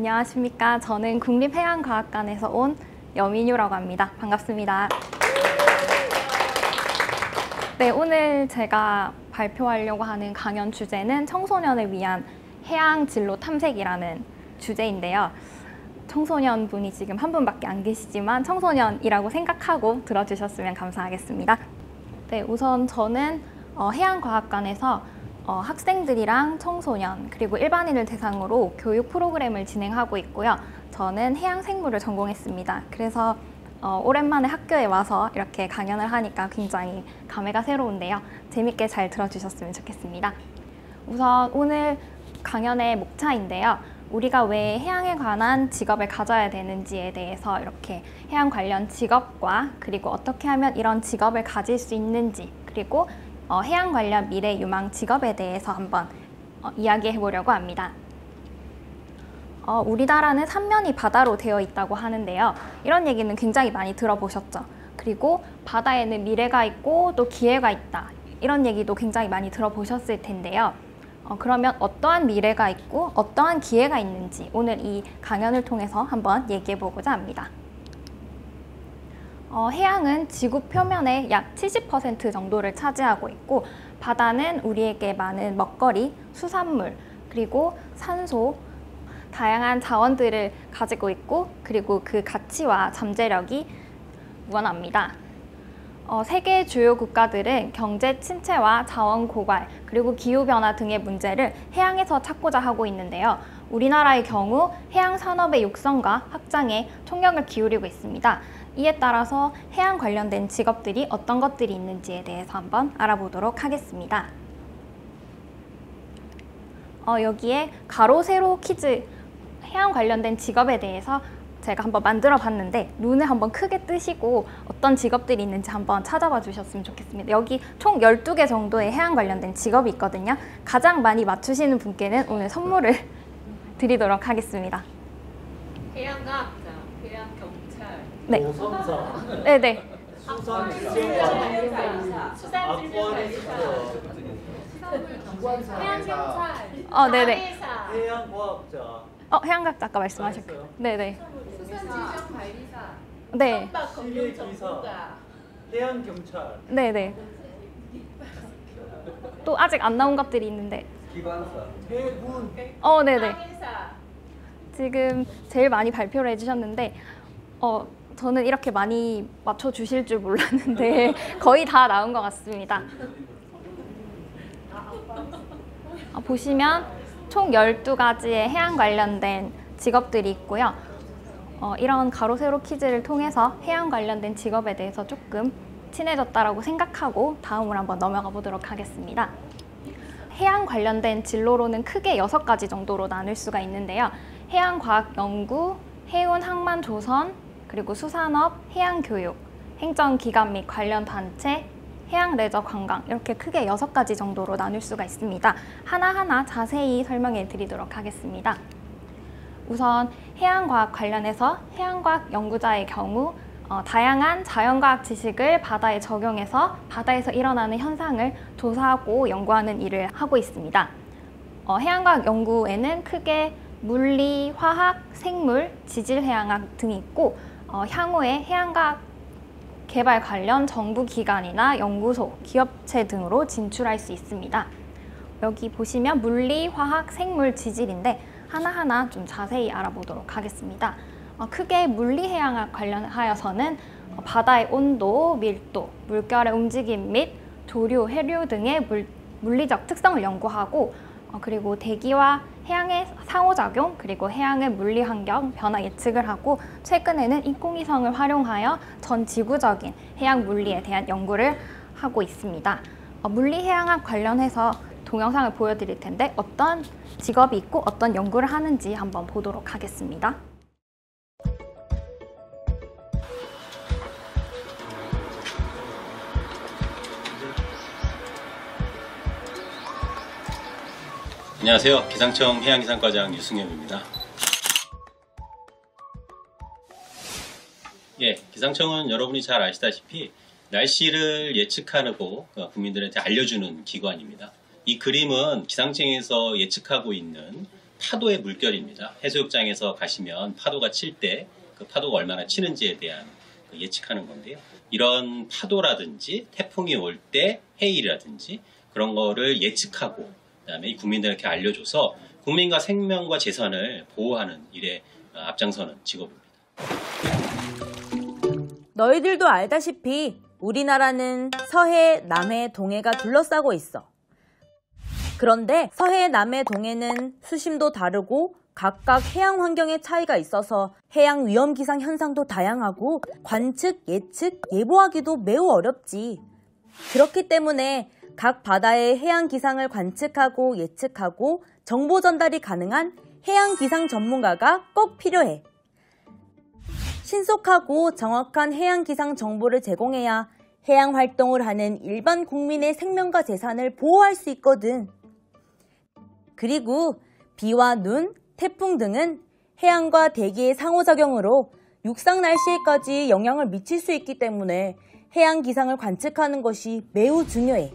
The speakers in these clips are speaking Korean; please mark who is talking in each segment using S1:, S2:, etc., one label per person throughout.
S1: 안녕하십니까. 저는 국립해양과학관에서 온 여민유라고 합니다. 반갑습니다. 네, 오늘 제가 발표하려고 하는 강연 주제는 청소년을 위한 해양 진로 탐색이라는 주제인데요. 청소년 분이 지금 한 분밖에 안 계시지만 청소년이라고 생각하고 들어주셨으면 감사하겠습니다. 네, 우선 저는 해양과학관에서 학생들이랑 청소년 그리고 일반인을 대상으로 교육 프로그램을 진행하고 있고요. 저는 해양생물을 전공했습니다. 그래서 오랜만에 학교에 와서 이렇게 강연을 하니까 굉장히 감회가 새로운데요. 재밌게 잘 들어주셨으면 좋겠습니다. 우선 오늘 강연의 목차인데요. 우리가 왜 해양에 관한 직업을 가져야 되는지에 대해서 이렇게 해양 관련 직업과 그리고 어떻게 하면 이런 직업을 가질 수 있는지 그리고 해양 관련 미래 유망 직업에 대해서 한번 이야기해 보려고 합니다. 우리나라는 삼면이 바다로 되어 있다고 하는데요. 이런 얘기는 굉장히 많이 들어보셨죠. 그리고 바다에는 미래가 있고 또 기회가 있다. 이런 얘기도 굉장히 많이 들어보셨을 텐데요. 그러면 어떠한 미래가 있고 어떠한 기회가 있는지 오늘 이 강연을 통해서 한번 얘기해 보고자 합니다. 해양은 지구 표면의 약 70% 정도를 차지하고 있고 바다는 우리에게 많은 먹거리, 수산물, 그리고 산소, 다양한 자원들을 가지고 있고 그리고 그 가치와 잠재력이 무한합니다. 세계 주요 국가들은 경제 침체와 자원 고갈, 그리고 기후변화 등의 문제를 해양에서 찾고자 하고 있는데요. 우리나라의 경우 해양 산업의 육성과 확장에 총력을 기울이고 있습니다. 이에 따라서 해양 관련된 직업들이 어떤 것들이 있는지에 대해서 한번 알아보도록 하겠습니다. 여기에 가로 세로 퀴즈 해양 관련된 직업에 대해서 제가 한번 만들어 봤는데 눈을 한번 크게 뜨시고 어떤 직업들이 있는지 한번 찾아봐 주셨으면 좋겠습니다. 여기 총 12개 정도의 해양 관련된 직업이 있거든요. 가장 많이 맞추시는 분께는 오늘 선물을 드리도록 하겠습니다.
S2: 해양과학자, 해양경찰,
S1: 네.
S3: 보선사,
S1: 네네.
S2: 해양경찰,
S1: 네네.
S3: 해양과학자,
S1: 해양과학자 아까 말씀하셨고요. 네네.
S2: 수산지정관리사,
S1: 네.
S2: 선박검증전문가,
S3: 해양경찰,
S1: 네네. 또 아직 안 나온 것들이 있는데.
S3: 기관사, 해군,
S1: 네네.
S2: 항해사.
S1: 지금 제일 많이 발표를 해주셨는데 저는 이렇게 많이 맞춰주실 줄 몰랐는데 거의 다 나온 것 같습니다. 보시면 총 12가지의 해양 관련된 직업들이 있고요. 이런 가로 세로 퀴즈를 통해서 해양 관련된 직업에 대해서 조금 친해졌다라고 생각하고 다음으로 한번 넘어가 보도록 하겠습니다. 해양 관련된 진로로는 크게 6가지 정도로 나눌 수가 있는데요. 해양과학연구, 해운항만조선, 그리고 수산업, 해양교육, 행정기관 및 관련 단체, 해양레저관광 이렇게 크게 6가지 정도로 나눌 수가 있습니다. 하나하나 자세히 설명해 드리도록 하겠습니다. 우선 해양과학 관련해서 해양과학 연구자의 경우 다양한 자연과학 지식을 바다에 적용해서 바다에서 일어나는 현상을 조사하고 연구하는 일을 하고 있습니다. 해양과학 연구에는 크게 물리, 화학, 생물, 지질해양학 등이 있고 향후에 해양과학 개발 관련 정부기관이나 연구소, 기업체 등으로 진출할 수 있습니다. 여기 보시면 물리, 화학, 생물, 지질인데 하나하나 좀 자세히 알아보도록 하겠습니다. 크게 물리해양학 관련하여서는 바다의 온도, 밀도, 물결의 움직임 및 조류, 해류 등의 물리적 특성을 연구하고 그리고 대기와 해양의 상호작용, 그리고 해양의 물리환경 변화 예측을 하고 최근에는 인공위성을 활용하여 전 지구적인 해양 물리에 대한 연구를 하고 있습니다. 물리해양학 관련해서 동영상을 보여드릴 텐데 어떤 직업이 있고 어떤 연구를 하는지 한번 보도록 하겠습니다.
S4: 안녕하세요. 기상청 해양기상과장 유승엽입니다. 기상청은 여러분이 잘 아시다시피 날씨를 예측하고 국민들한테 알려주는 기관입니다. 이 그림은 기상청에서 예측하고 있는 파도의 물결입니다. 해수욕장에서 가시면 파도가 칠 때 그 파도가 얼마나 치는지에 대한 예측하는 건데요. 이런 파도라든지 태풍이 올 때 해일이라든지 그런 거를 예측하고 그다음에 이 국민들에게 알려줘서 국민과 생명과 재산을 보호하는 일에 앞장서는 직업입니다.
S5: 너희들도 알다시피 우리나라는 서해, 남해, 동해가 둘러싸고 있어. 그런데 서해, 남해, 동해는 수심도 다르고 각각 해양 환경의 차이가 있어서 해양 위험 기상 현상도 다양하고 관측, 예측, 예보하기도 매우 어렵지. 그렇기 때문에 각 바다의 해양 기상을 관측하고 예측하고 정보 전달이 가능한 해양 기상 전문가가 꼭 필요해. 신속하고 정확한 해양 기상 정보를 제공해야 해양 활동을 하는 일반 국민의 생명과 재산을 보호할 수 있거든. 그리고 비와 눈, 태풍 등은 해양과 대기의 상호작용으로 육상 날씨에까지 영향을 미칠 수 있기 때문에 해양 기상을 관측하는 것이 매우 중요해.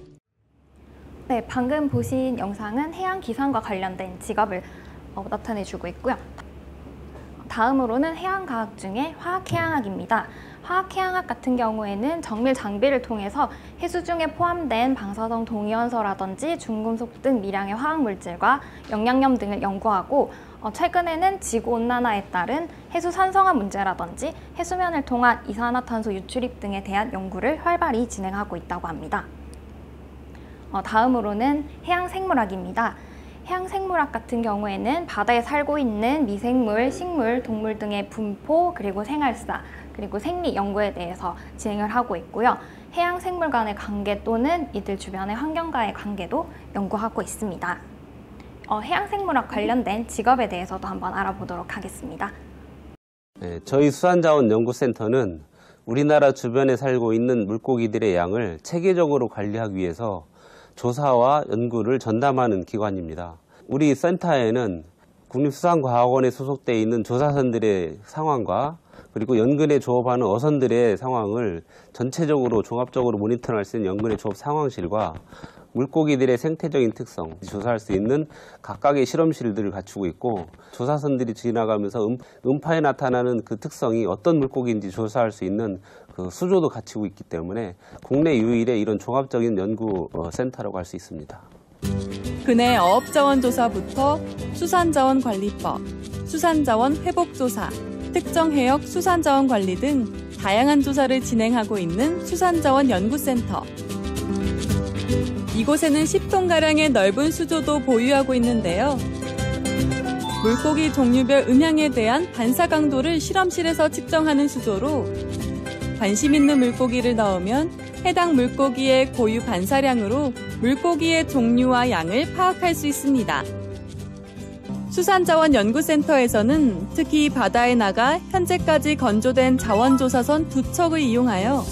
S1: 네, 방금 보신 영상은 해양 기상과 관련된 직업을 나타내주고 있고요. 다음으로는 해양과학 중에 화학해양학입니다. 화학해양학 같은 경우에는 정밀 장비를 통해서 해수 중에 포함된 방사성 동위원소라든지 중금속 등 미량의 화학물질과 영양염 등을 연구하고 최근에는 지구온난화에 따른 해수 산성화 문제라든지 해수면을 통한 이산화탄소 유출입 등에 대한 연구를 활발히 진행하고 있다고 합니다. 다음으로는 해양생물학입니다. 해양생물학 같은 경우에는 바다에 살고 있는 미생물, 식물, 동물 등의 분포, 그리고 생활사, 그리고 생리 연구에 대해서 진행을 하고 있고요. 해양생물 간의 관계 또는 이들 주변의 환경과의 관계도 연구하고 있습니다. 해양생물학 관련된 직업에 대해서도 한번 알아보도록 하겠습니다.
S6: 네, 저희 수산자원연구센터는 우리나라 주변에 살고 있는 물고기들의 양을 체계적으로 관리하기 위해서 조사와 연구를 전담하는 기관입니다. 우리 센터에는 국립수산과학원에 소속되어 있는 조사선들의 상황과 그리고 연근에 조업하는 어선들의 상황을 전체적으로 종합적으로 모니터링할 수 있는 연근의 조업 상황실과 물고기들의 생태적인 특성, 조사할 수 있는 각각의 실험실들을 갖추고 있고 조사선들이 지나가면서 음파에 나타나는 그 특성이 어떤 물고기인지 조사할 수 있는 그 수조도 갖추고 있기 때문에 국내 유일의 이런 종합적인 연구 센터라고 할 수 있습니다.
S7: 근해 어업자원조사부터 수산자원관리법, 수산자원 회복조사, 특정해역 수산자원관리 등 다양한 조사를 진행하고 있는 수산자원연구센터. 이곳에는 10톤가량의 넓은 수조도 보유하고 있는데요. 물고기 종류별 음향에 대한 반사 강도를 실험실에서 측정하는 수조로 관심 있는 물고기를 넣으면 해당 물고기의 고유 반사량으로 물고기의 종류와 양을 파악할 수 있습니다. 수산자원연구센터에서는 특히 바다에 나가 현재까지 건조된 자원조사선 2척을 이용하여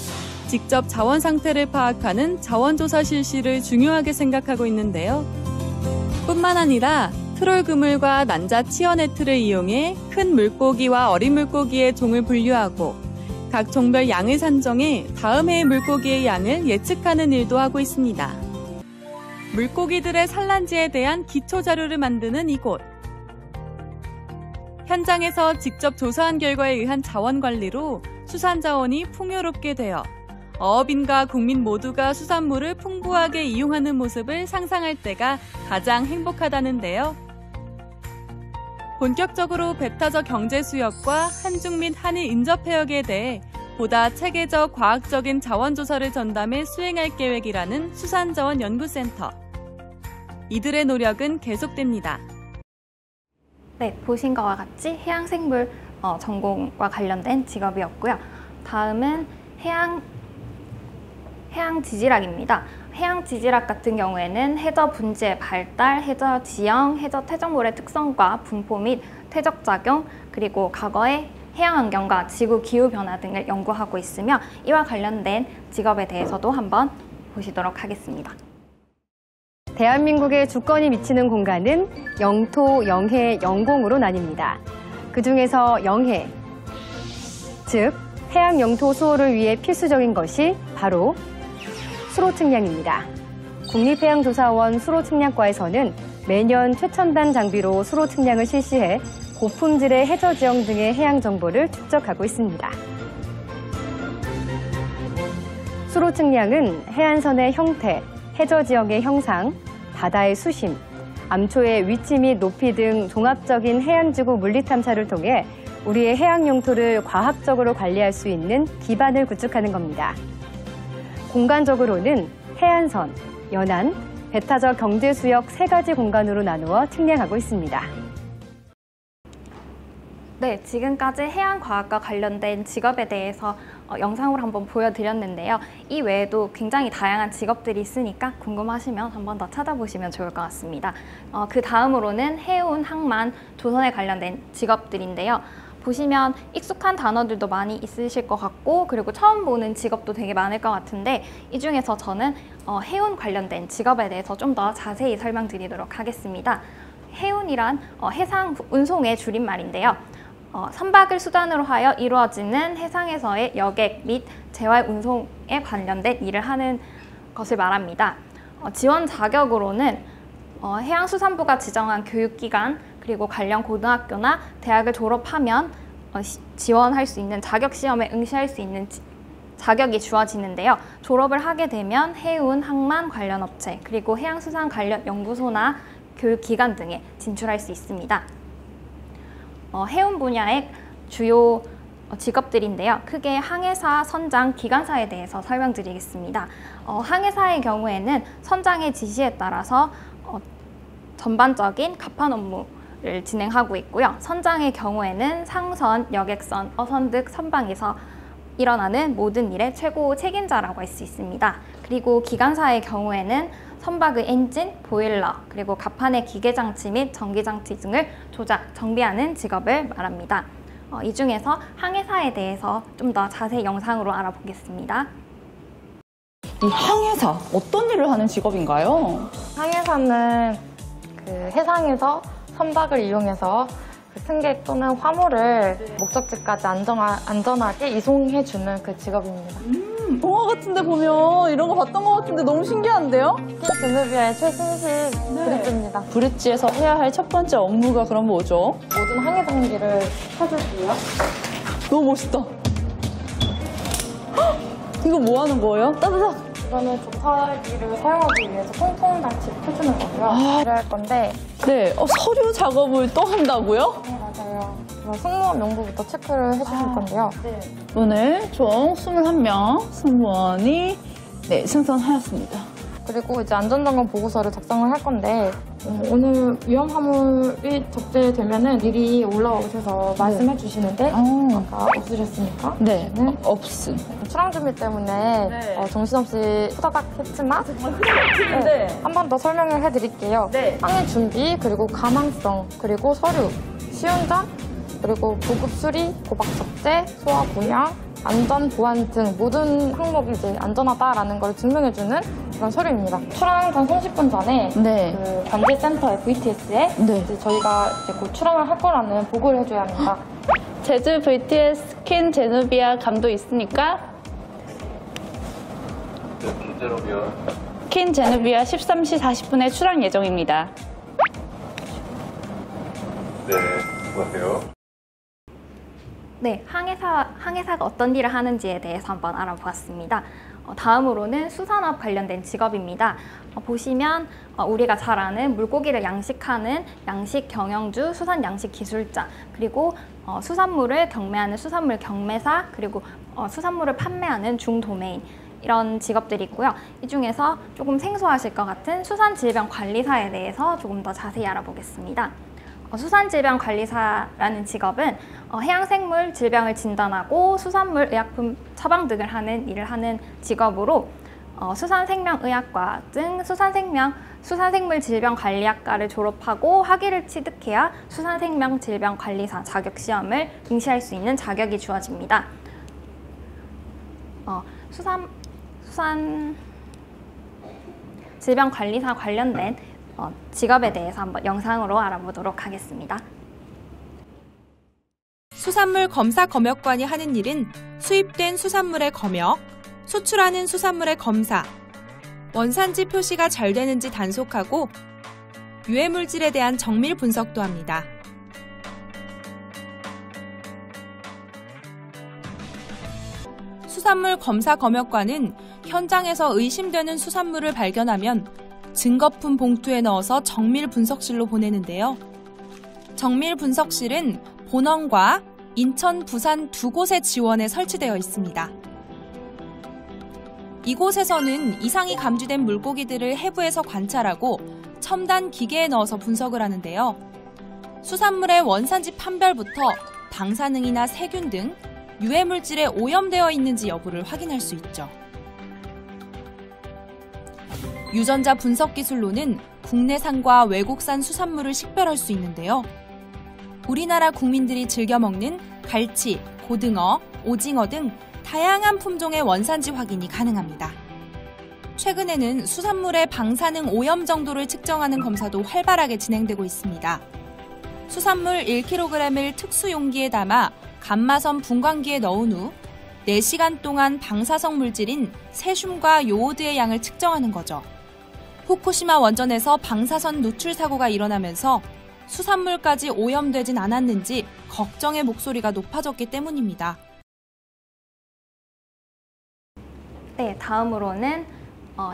S7: 직접 자원 상태를 파악하는 자원조사 실시를 중요하게 생각하고 있는데요. 뿐만 아니라 트롤 그물과 난자 치어 네트를 이용해 큰 물고기와 어린 물고기의 종을 분류하고 각 종별 양을 산정해 다음 해의 물고기의 양을 예측하는 일도 하고 있습니다. 물고기들의 산란지에 대한 기초 자료를 만드는 이곳. 현장에서 직접 조사한 결과에 의한 자원 관리로 수산자원이 풍요롭게 되어 어업인과 국민 모두가 수산물을 풍부하게 이용하는 모습을 상상할 때가 가장 행복하다는데요. 본격적으로 배타적 경제 수역과 한중 및 한일 인접 해역에 대해 보다 체계적 과학적인 자원조사를 전담해 수행할 계획이라는 수산자원연구센터. 이들의 노력은 계속됩니다.
S1: 네, 보신 것과 같이 해양생물 전공과 관련된 직업이었고요. 다음은 해양지질학입니다. 해양지질학 같은 경우에는 해저 분지의 발달, 해저 지형, 해저 퇴적물의 특성과 분포 및 퇴적작용, 그리고 과거의 해양환경과 지구 기후변화 등을 연구하고 있으며 이와 관련된 직업에 대해서도 한번 보시도록 하겠습니다.
S8: 대한민국의 주권이 미치는 공간은 영토, 영해, 영공으로 나뉩니다. 그 중에서 영해, 즉 해양 영토 수호를 위해 필수적인 것이 바로 수로 측량입니다. 국립해양조사원 수로 측량과에서는 매년 최첨단 장비로 수로 측량을 실시해 고품질의 해저 지형 등의 해양 정보를 축적하고 있습니다. 수로 측량은 해안선의 형태, 해저 지형의 형상, 바다의 수심, 암초의 위치 및 높이 등 종합적인 해양지구 물리 탐사를 통해 우리의 해양 영토를 과학적으로 관리할 수 있는 기반을 구축하는 겁니다. 공간적으로는 해안선, 연안, 배타적 경제수역 3가지 공간으로 나누어 측량하고 있습니다.
S1: 네, 지금까지 해양과학과 관련된 직업에 대해서 영상으로 한번 보여드렸는데요. 이 외에도 굉장히 다양한 직업들이 있으니까 궁금하시면 한번 더 찾아보시면 좋을 것 같습니다. 그 다음으로는 해운, 항만, 조선에 관련된 직업들인데요. 보시면 익숙한 단어들도 많이 있으실 것 같고 그리고 처음 보는 직업도 되게 많을 것 같은데 이 중에서 저는 해운 관련된 직업에 대해서 좀 더 자세히 설명드리도록 하겠습니다. 해운이란 해상 운송의 줄임말인데요. 선박을 수단으로 하여 이루어지는 해상에서의 여객 및 재활 운송에 관련된 일을 하는 것을 말합니다. 지원 자격으로는 해양수산부가 지정한 교육기관 그리고 관련 고등학교나 대학을 졸업하면 지원할 수 있는 자격시험에 응시할 수 있는 자격이 주어지는데요. 졸업을 하게 되면 해운, 항만 관련 업체 그리고 해양수산 관련 연구소나 교육기관 등에 진출할 수 있습니다. 해운 분야의 주요 직업들인데요. 크게 항해사, 선장, 기관사에 대해서 설명드리겠습니다. 항해사의 경우에는 선장의 지시에 따라서 전반적인 갑판 업무를 진행하고 있고요. 선장의 경우에는 상선, 여객선, 어선 등 선방에서 일어나는 모든 일의 최고 책임자라고 할 수 있습니다. 그리고 기관사의 경우에는 선박의 엔진, 보일러, 그리고 갑판의 기계장치 및 전기장치 등을 조작, 정비하는 직업을 말합니다. 이 중에서 항해사에 대해서 좀 더 자세히 영상으로 알아보겠습니다.
S9: 이 항해사, 어떤 일을 하는 직업인가요?
S10: 항해사는 그 해상에서 선박을 이용해서 그 승객 또는 화물을 목적지까지 안전하게 이송해주는 그 직업입니다.
S9: 동화 같은데 보면 이런 거 봤던 것 같은데 너무 신기한데요?
S10: 제누비아의 최신식 브릿지입니다.
S9: 브릿지에서 해야 할 첫 번째 업무가 그럼 뭐죠?
S10: 모든 항해 장비를 켜줄게요.
S9: 너무 멋있다. 헉! 이거 뭐 하는 거예요? 따다닥!
S10: 이거는 조타기를 사용하기 위해서 통통 장치를 켜주는 거고요. 할 건데.
S9: 네, 서류 작업을 또 한다고요?
S10: 네, 맞아요. 승무원 명부부터 체크를 해주실 건데요.
S9: 네. 오늘 총 21명 승무원이 승선하였습니다.
S10: 그리고 이제 안전점검 보고서를 작성을 할 건데 오늘 위험 화물이 적재되면은 미리 올라오셔서 말씀해 주시는데 아까 없으셨습니까?
S9: 네, 없음.
S10: 출항 준비 때문에 정신없이 후다닥 했지만 한 번 더 설명을 해드릴게요. 항해 준비, 그리고 가망성, 그리고 서류, 시운전, 그리고 보급 수리, 고박 적재, 소화 분양, 안전 보안 등 모든 항목이 이제 안전하다라는 걸 증명해주는 그런 서류입니다. 출항 전 30분 전에 그 관제센터 VTS에 이제 저희가 이제 곧 출항을 할 거라는 보고를 해줘야 합니다.
S9: 제주 VTS 퀸 제누비아 감도 있으니까 퀸 제누비아 13시 40분에 출항 예정입니다.
S11: 네, 수고하세요.
S1: 네, 항해사가 어떤 일을 하는지에 대해서 한번 알아보았습니다. 다음으로는 수산업 관련된 직업입니다. 보시면 우리가 잘 아는 물고기를 양식하는 양식 경영주, 수산 양식 기술자, 그리고 수산물을 경매하는 수산물 경매사, 그리고 수산물을 판매하는 중도매인, 이런 직업들이 있고요. 이 중에서 조금 생소하실 것 같은 수산질병관리사에 대해서 조금 더 자세히 알아보겠습니다. 수산질병관리사라는 직업은 해양생물 질병을 진단하고 수산물 의약품 처방 등을 하는 일을 하는 직업으로 수산생명의학과 등 수산생물질병관리학과를 졸업하고 학위를 취득해야 수산생명질병관리사 자격시험을 응시할 수 있는 자격이 주어집니다. 수산질병관리사 관련된 직업에 대해서 한번 영상으로 알아보도록 하겠습니다.
S12: 수산물 검사 검역관이 하는 일은 수입된 수산물의 검역, 수출하는 수산물의 검사, 원산지 표시가 잘 되는지 단속하고 유해물질에 대한 정밀 분석도 합니다. 수산물 검사 검역관은 현장에서 의심되는 수산물을 발견하면 증거품 봉투에 넣어서 정밀 분석실로 보내는데요. 정밀 분석실은 본원과 인천, 부산 두 곳의 지원에 설치되어 있습니다. 이곳에서는 이상이 감지된 물고기들을 해부해서 관찰하고 첨단 기계에 넣어서 분석을 하는데요. 수산물의 원산지 판별부터 방사능이나 세균 등 유해물질에 오염되어 있는지 여부를 확인할 수 있죠. 유전자 분석 기술로는 국내산과 외국산 수산물을 식별할 수 있는데요. 우리나라 국민들이 즐겨 먹는 갈치, 고등어, 오징어 등 다양한 품종의 원산지 확인이 가능합니다. 최근에는 수산물의 방사능 오염 정도를 측정하는 검사도 활발하게 진행되고 있습니다. 수산물 1kg을 특수 용기에 담아 감마선 분광기에 넣은 후 4시간 동안 방사성 물질인 세슘과 요오드의 양을 측정하는 거죠. 후쿠시마 원전에서 방사선 누출 사고가 일어나면서 수산물까지 오염되진 않았는지 걱정의 목소리가 높아졌기 때문입니다.
S1: 네, 다음으로는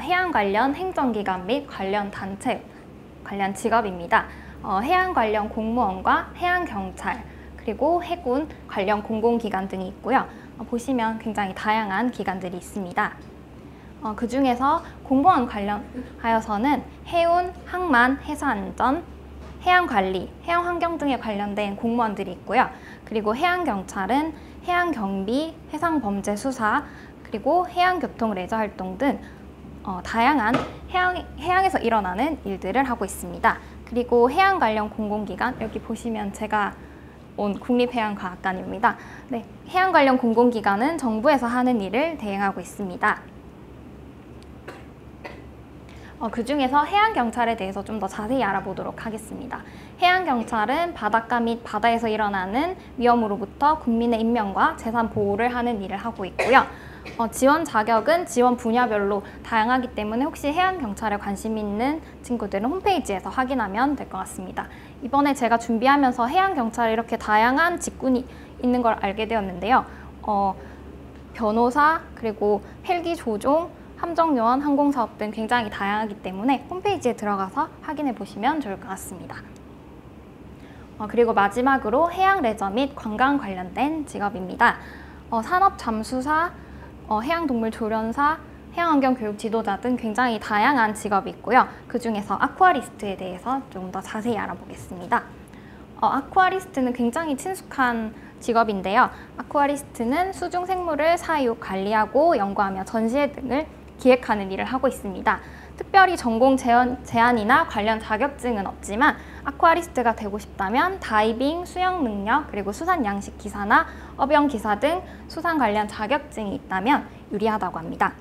S1: 해양 관련 행정기관 및 관련 단체, 관련 직업입니다. 해양 관련 공무원과 해양경찰, 그리고 해군 관련 공공기관 등이 있고요. 보시면 굉장히 다양한 기관들이 있습니다. 그 중에서 공무원 관련하여서는 해운, 항만, 해수안전, 해양관리, 해양환경 등에 관련된 공무원들이 있고요. 그리고 해양경찰은 해양경비, 해상범죄 수사, 그리고 해양교통 레저활동 등 다양한 해양에서 일어나는 일들을 하고 있습니다. 그리고 해양 관련 공공기관, 여기 보시면 제가 온 국립해양과학관입니다. 네, 해양 관련 공공기관은 정부에서 하는 일을 대행하고 있습니다. 그 중에서 해양경찰에 대해서 좀 더 자세히 알아보도록 하겠습니다. 해양경찰은 바닷가 및 바다에서 일어나는 위험으로부터 국민의 인명과 재산 보호를 하는 일을 하고 있고요. 지원 자격은 지원 분야별로 다양하기 때문에 혹시 해양경찰에 관심 있는 친구들은 홈페이지에서 확인하면 될 것 같습니다. 이번에 제가 준비하면서 해양경찰에 이렇게 다양한 직군이 있는 걸 알게 되었는데요. 변호사, 그리고 헬기 조종, 함정요원, 항공사업 등 굉장히 다양하기 때문에 홈페이지에 들어가서 확인해 보시면 좋을 것 같습니다. 그리고 마지막으로 해양 레저 및 관광 관련된 직업입니다. 산업잠수사, 해양동물 조련사, 해양환경 교육 지도자 등 굉장히 다양한 직업이 있고요. 그 중에서 아쿠아리스트에 대해서 좀 더 자세히 알아보겠습니다. 아쿠아리스트는 굉장히 친숙한 직업인데요. 아쿠아리스트는 수중 생물을 사육, 관리하고 연구하며 전시회 등을 기획하는 일을 하고 있습니다. 특별히 전공 제한이나 관련 자격증은 없지만 아쿠아리스트가 되고 싶다면 다이빙, 수영 능력, 그리고 수산 양식 기사나 어병 기사 등 수산 관련 자격증이 있다면 유리하다고 합니다.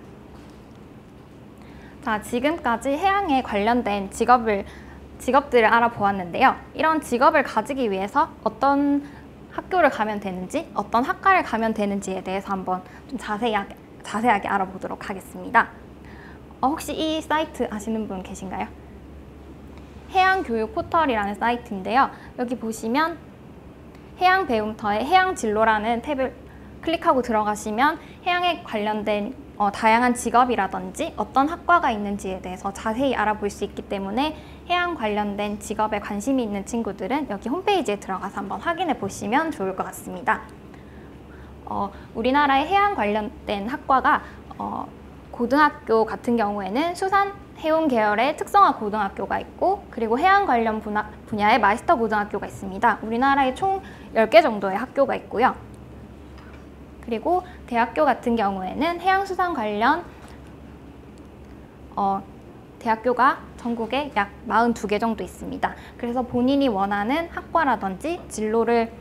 S1: 자, 지금까지 해양에 관련된 직업들을 알아보았는데요. 이런 직업을 가지기 위해서 어떤 학교를 가면 되는지, 어떤 학과를 가면 되는지에 대해서 한번 좀 자세하게 알아보도록 하겠습니다. 혹시 이 사이트 아시는 분 계신가요? 해양교육 포털이라는 사이트인데요. 여기 보시면 해양배움터의 해양진로라는 탭을 클릭하고 들어가시면 해양에 관련된 다양한 직업이라든지 어떤 학과가 있는지에 대해서 자세히 알아볼 수 있기 때문에 해양 관련된 직업에 관심이 있는 친구들은 여기 홈페이지에 들어가서 한번 확인해 보시면 좋을 것 같습니다. 우리나라의 해양 관련된 학과가 고등학교 같은 경우에는 수산 해운 계열의 특성화 고등학교가 있고, 그리고 해양 관련 분야의 마스터 고등학교가 있습니다. 우리나라에 총 10개 정도의 학교가 있고요. 그리고 대학교 같은 경우에는 해양수산 관련 대학교가 전국에 약 42개 정도 있습니다. 그래서 본인이 원하는 학과라든지 진로를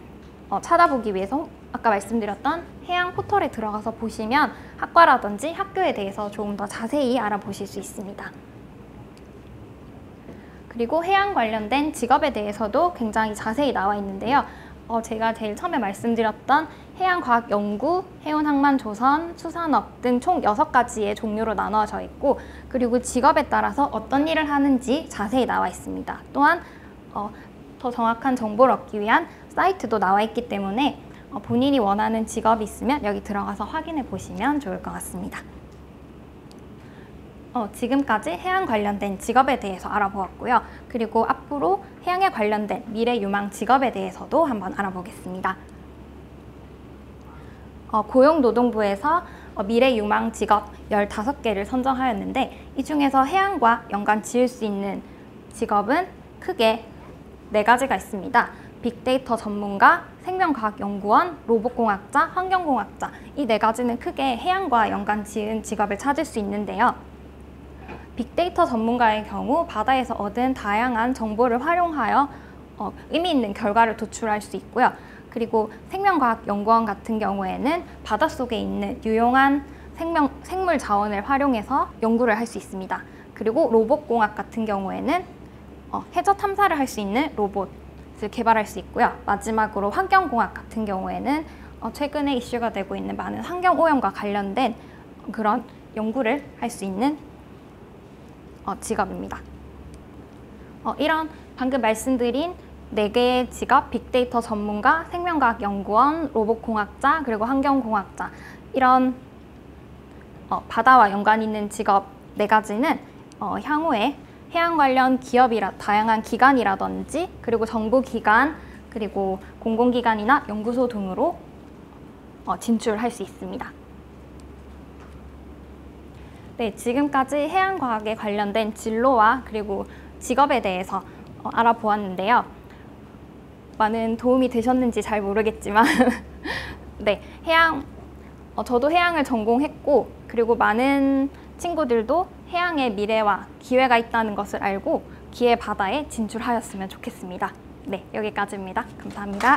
S1: 찾아보기 위해서 아까 말씀드렸던 해양 포털에 들어가서 보시면 학과라든지 학교에 대해서 조금 더 자세히 알아보실 수 있습니다. 그리고 해양 관련된 직업에 대해서도 굉장히 자세히 나와 있는데요. 제가 제일 처음에 말씀드렸던 해양과학연구, 해운항만조선, 수산업 등 총 6가지의 종류로 나누어져 있고 그리고 직업에 따라서 어떤 일을 하는지 자세히 나와 있습니다. 또한 더 정확한 정보를 얻기 위한 사이트도 나와 있기 때문에 본인이 원하는 직업이 있으면 여기 들어가서 확인해 보시면 좋을 것 같습니다. 지금까지 해양 관련된 직업에 대해서 알아보았고요. 그리고 앞으로 해양에 관련된 미래 유망 직업에 대해서도 한번 알아보겠습니다. 고용노동부에서 미래 유망 직업 15개를 선정하였는데 이 중에서 해양과 연관 지을 수 있는 직업은 크게 4가지가 있습니다. 빅데이터 전문가, 생명과학연구원, 로봇공학자, 환경공학자 이 4가지는 크게 해양과 연관 지은 직업을 찾을 수 있는데요. 빅데이터 전문가의 경우 바다에서 얻은 다양한 정보를 활용하여 의미 있는 결과를 도출할 수 있고요. 그리고 생명과학연구원 같은 경우에는 바닷속에 있는 유용한 생물 자원을 활용해서 연구를 할 수 있습니다. 그리고 로봇공학 같은 경우에는 해저 탐사를 할 수 있는 로봇을 개발할 수 있고요. 마지막으로 환경공학 같은 경우에는 최근에 이슈가 되고 있는 많은 환경오염과 관련된 그런 연구를 할 수 있는 직업입니다. 이런 방금 말씀드린 4개의 직업, 빅데이터 전문가, 생명과학연구원, 로봇공학자, 그리고 환경공학자 이런 바다와 연관 있는 직업 4가지는 향후에 해양 관련 다양한 기관이라든지 그리고 정부기관, 그리고 공공기관이나 연구소 등으로 진출할 수 있습니다. 네, 지금까지 해양과학에 관련된 진로와 그리고 직업에 대해서 알아보았는데요. 많은 도움이 되셨는지 잘 모르겠지만 네, 저도 해양을 전공했고 그리고 많은 친구들도 해양의 미래와 기회가 있다는 것을 알고 기해 바다에 진출하였으면 좋겠습니다. 네, 여기까지입니다. 감사합니다.